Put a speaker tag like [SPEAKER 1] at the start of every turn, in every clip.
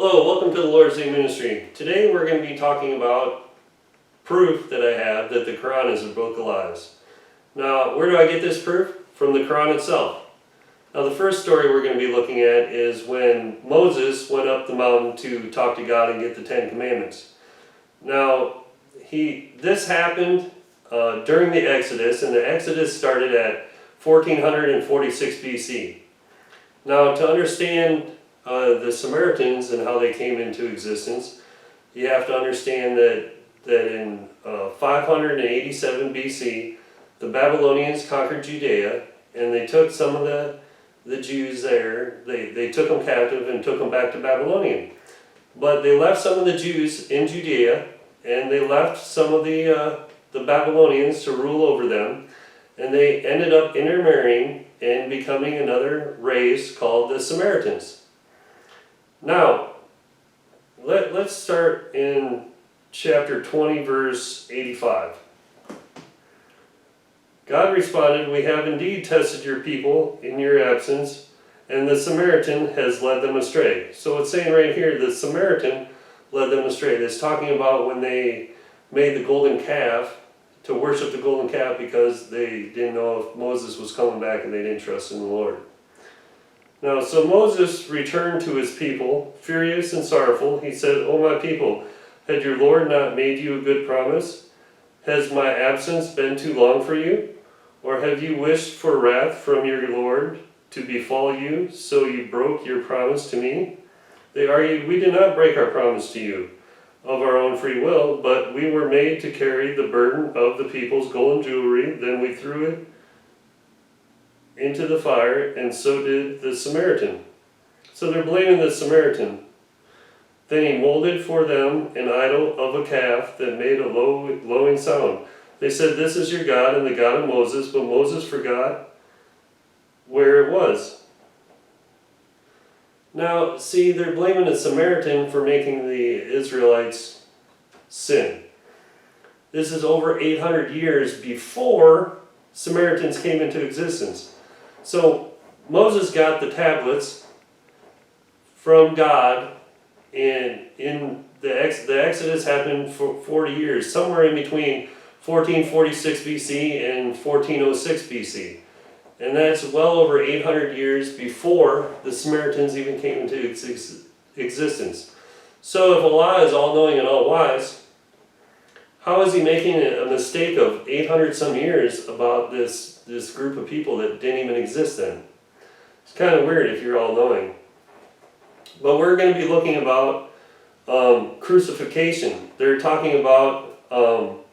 [SPEAKER 1] Hello, welcome to the Lord's Day Ministry. Today we're going to be talking about proof that I have that the Quran is a book of lies. Now, where do I get this proof? From the Quran itself. Now, the first story we're going to be looking at is when Moses went up the mountain to talk to God and get the Ten Commandments. Now, this happened during the Exodus, and the Exodus started at 1446 BC. Now, to understand the Samaritans and how they came into existence, you have to understand that in 587 BC, the Babylonians conquered Judea, and they took some of the Jews there. They took them captive and took them back to Babylonian. But they left some of the Jews in Judea, and they left some of the Babylonians to rule over them, and they ended up intermarrying and becoming another race called the Samaritans. Now, let's start in chapter 20, verse 85. God responded, "We have indeed tested your people in your absence, and the Samaritan has led them astray." So it's saying right here, the Samaritan led them astray. It's talking about when they made the golden calf, to worship the golden calf because they didn't know if Moses was coming back and they didn't trust in the Lord. Now, so Moses returned to his people, furious and sorrowful. He said, "O my people, had your Lord not made you a good promise? Has my absence been too long for you? Or have you wished for wrath from your Lord to befall you, so you broke your promise to me?" They argued, "We did not break our promise to you of our own free will, but we were made to carry the burden of the people's golden jewelry. Then we threw it into the fire, and so did the Samaritan." So they're blaming the Samaritan. Then he molded for them an idol of a calf that made a lowing sound. They said, "This is your God and the God of Moses," but Moses forgot where it was. Now, see, they're blaming the Samaritan for making the Israelites sin. This is over 800 years before Samaritans came into existence. So Moses got the tablets from God, and in the Exodus happened for 40 years, somewhere in between 1446 BC and 1406 BC. And that's well over 800 years before the Samaritans even came into existence. So if Allah is all-knowing and all-wise, how is he making a mistake of 800 some years about this group of people that didn't even exist then? It's kind of weird if you're all-knowing. But we're going to be looking about crucifixion. They're talking about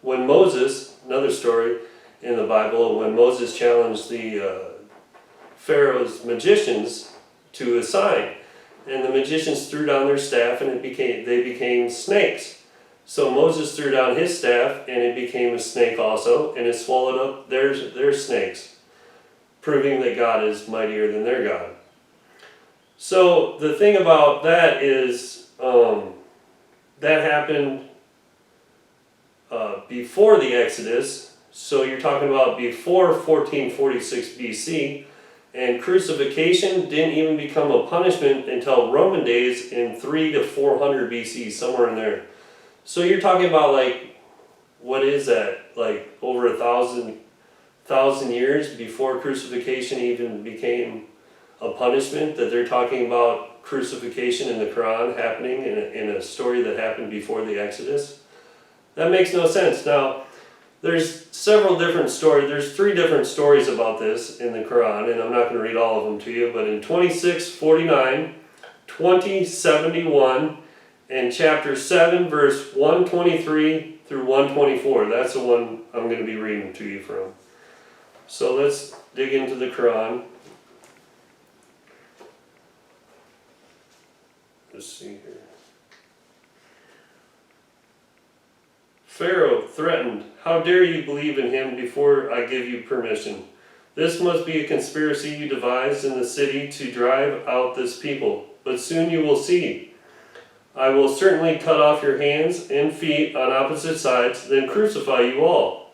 [SPEAKER 1] when Moses, another story in the Bible, when Moses challenged the Pharaoh's magicians to a sign. And the magicians threw down their staff, and they became snakes. So Moses threw down his staff, and it became a snake also, and it swallowed up their snakes, proving that God is mightier than their God. So the thing about that is that happened before the Exodus. So you're talking about before 1446 BC, and crucifixion didn't even become a punishment until Roman days in 300 to 400 BC, somewhere in there. So you're talking about, like, what is that? Like over 1,000 years before crucifixion even became a punishment, that they're talking about crucifixion in the Quran happening in a story that happened before the Exodus. That makes no sense. Now, there's several different stories. There's 3 different stories about this in the Quran, and I'm not going to read all of them to you, but in 26:49, 20:71, and chapter 7, verse 123 through 124. That's the one I'm going to be reading to you from. So let's dig into the Quran. Let's see here. Pharaoh threatened, "How dare you believe in him before I give you permission? This must be a conspiracy you devised in the city to drive out this people. But soon you will see. I will certainly cut off your hands and feet on opposite sides, then crucify you all."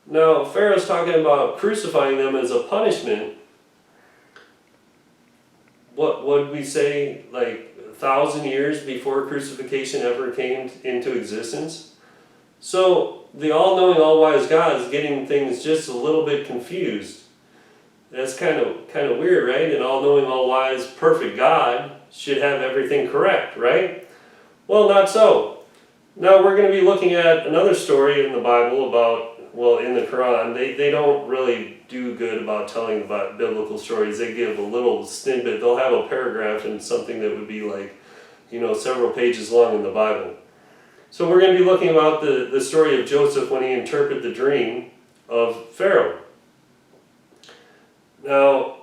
[SPEAKER 1] Now, Pharaoh's talking about crucifying them as a punishment. What would we say, like 1,000 years before crucifixion ever came into existence. So the all-knowing, all-wise God is getting things just a little bit confused. That's kind of weird, right? An all-knowing, all-wise, perfect God should have everything correct, right? Well, not so. Now we're going to be looking at another story in the Bible about, well, in the Quran. They don't really do good about telling about biblical stories. They give a little snippet. They'll have a paragraph in something that would be like, several pages long in the Bible. So we're going to be looking about the story of Joseph when he interpreted the dream of Pharaoh. Now,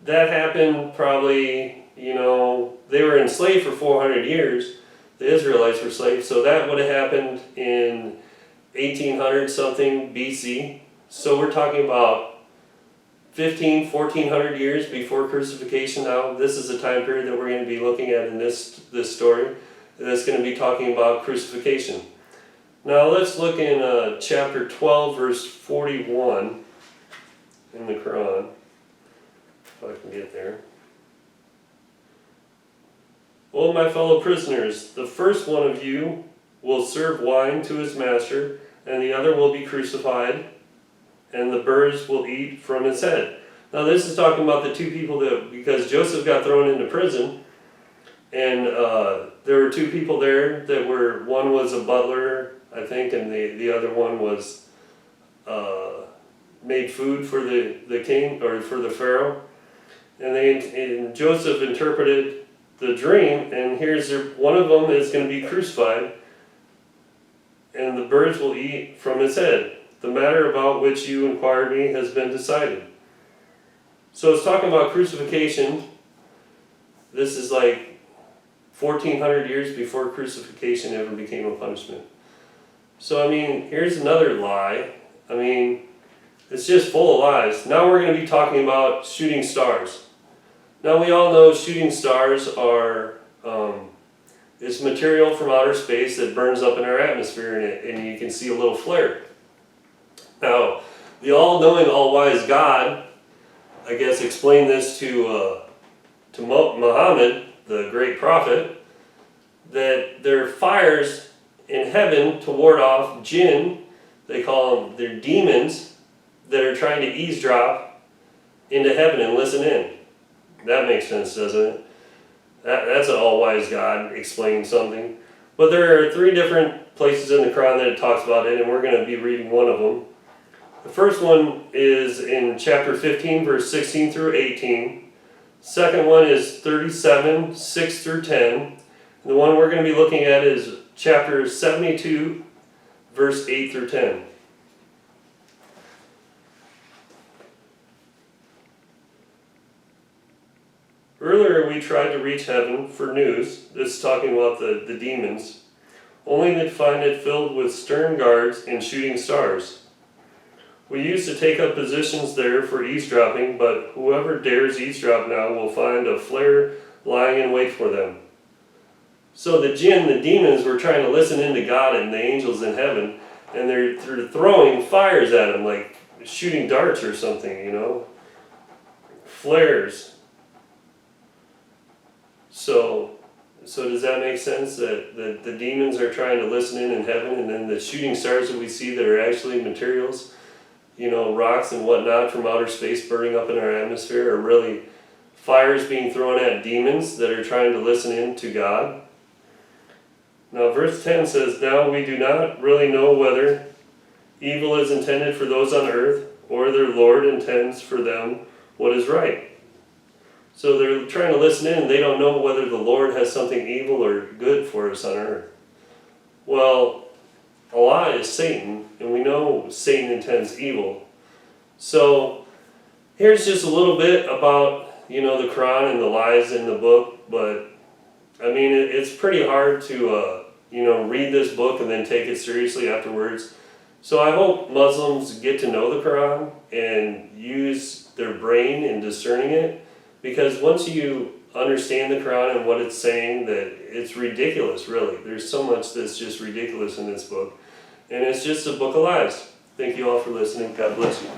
[SPEAKER 1] that happened probably, they were enslaved for 400 years. The Israelites were slaves, so that would have happened in 1800 something BC. So we're talking about 1400 years before crucifixion. Now, this is the time period that we're going to be looking at in this story. That's going to be talking about crucifixion. Now, let's look in chapter 12, verse 41 in the Quran, if I can get there. O my fellow prisoners, the first one of you will serve wine to his master, and the other will be crucified, and the birds will eat from his head. Now this is talking about the two people because Joseph got thrown into prison, and there were two people there that one was a butler, I think, and the other one was made food for the king, or for the Pharaoh. And Joseph interpreted the dream, and one of them is going to be crucified, and the birds will eat from his head. The matter about which you inquired me has been decided. So it's talking about crucifixion. This is like 1400 years before crucifixion ever became a punishment. So here's another lie. It's just full of lies. Now we're going to be talking about shooting stars. Now we all know shooting stars are it's material from outer space that burns up in our atmosphere, and you can see a little flare. Now, the all-knowing, all-wise God, I guess, explained this to Muhammad, the great prophet, that there are fires in heaven to ward off jinn. They call them, they're demons that are trying to eavesdrop into heaven and listen in. That makes sense, doesn't it? That's an all-wise God explaining something. But there are 3 different places in the Quran that it talks about it, and we're going to be reading one of them. The first one is in chapter 15, verse 16 through 18. Second one is 37, 6 through 10. And the one we're going to be looking at is chapter 72, verse 8 through 10. Earlier we tried to reach heaven for news, this is talking about the demons, only to find it filled with stern guards and shooting stars. We used to take up positions there for eavesdropping, but whoever dares eavesdrop now will find a flare lying in wait for them. So the jinn, the demons, were trying to listen into God and the angels in heaven, and they're throwing fires at them, like shooting darts or something, flares. So does that make sense that the demons are trying to listen in heaven, and then the shooting stars that we see that are actually materials, rocks and whatnot from outer space burning up in our atmosphere, are really fires being thrown at demons that are trying to listen in to God? Now verse 10 says, now we do not really know whether evil is intended for those on earth, or their Lord intends for them what is right. So they're trying to listen in, and they don't know whether the Lord has something evil or good for us on earth. Well, Allah is Satan, and we know Satan intends evil. So here's just a little bit about, the Quran and the lies in the book, but it's pretty hard to, read this book and then take it seriously afterwards. So I hope Muslims get to know the Quran and use their brain in discerning it. Because once you understand the Quran and what it's saying, that it's ridiculous, really. There's so much that's just ridiculous in this book. And it's just a book of lies. Thank you all for listening. God bless you.